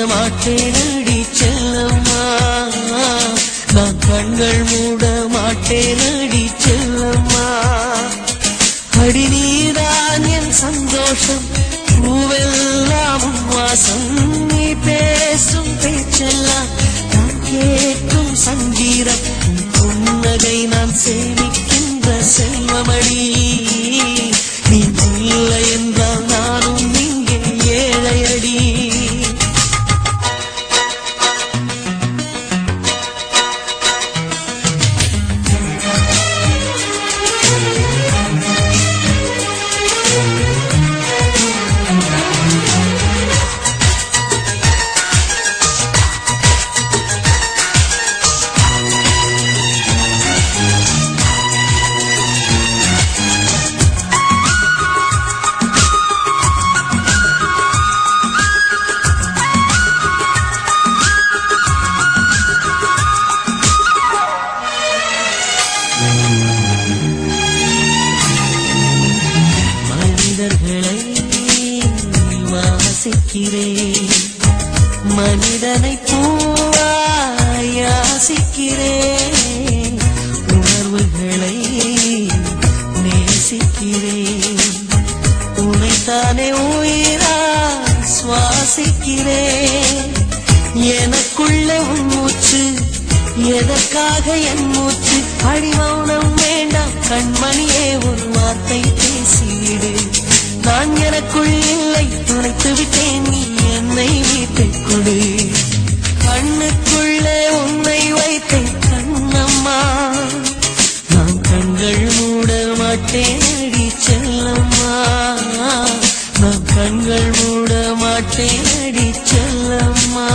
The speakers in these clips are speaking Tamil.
மாட்டேனடி செல்லம்மா, நான் கண்கள் மூட மாட்டேனடி செல்லம்மா. அடி நீதான் என் சந்தோஷம், பூவெல்லாம் வாசம், நீ பேசும் பேச்செல்லாம் நான் கேட்கும் சங்கீதம். புன்னகை நான் சேமிக்கின்ற செல்வமடி, நீ இல்லை என்றால் நானும் இங்கே ஏழையடி. மனிதர்களை வாசிக்கிறேன், மனிதனை பூவாய் யாசிக்கிறேன், உணர்வுகளை நேசிக்கிறேன், உனைத்தானே உயிராய் சுவாசிக்கிறேன். எனக்குள்ளே உன் மூச்சு, எதற்காக என் மூச்சு? அடிமௌனம் வேண்டாம் கண்மணியே, ஒரு வார்த்தை பேசிவிடு. நான் எனக்குள் இல்லை துளைத்து விட்டேன், நீ என்னை வீட்டுக் கொடு. கண்ணுக்குள்ளே உன்னை வைத்தேன் கண்ணம்மா, நான் கண்கள் மூட மாட்டேன் அடி செல்லம்மா, நான் கண்கள் மூட மாட்டேன் அடி செல்லம்மா.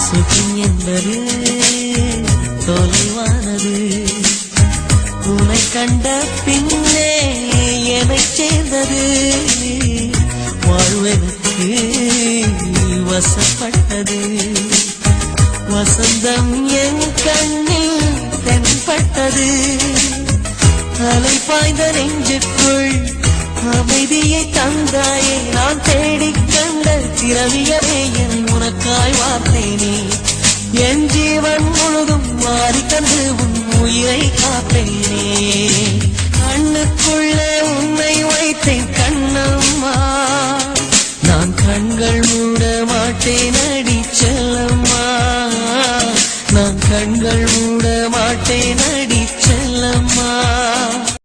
சுகம் என்பது தொலைவானது, உன்னை கண்ட பின்னே என்னை சேர்ந்தது. வாழ்வதற்கு வசப்பட்டது, வசந்தம் என் கண்ணில் தென்பட்டது. அலை பாய்ந்த நெஞ்சுக்குள் அமைதியை தந்தாயே, நான் தேடிக் கண்ட திரவியமே என் உனக்காய் வார்த்தேனே. என் ஜீவன் முழுதும் மாறி தந்து உன் உயிரை காப்பேனே. கண்ணுக்குள்ளே உன்னை வைத்தேன்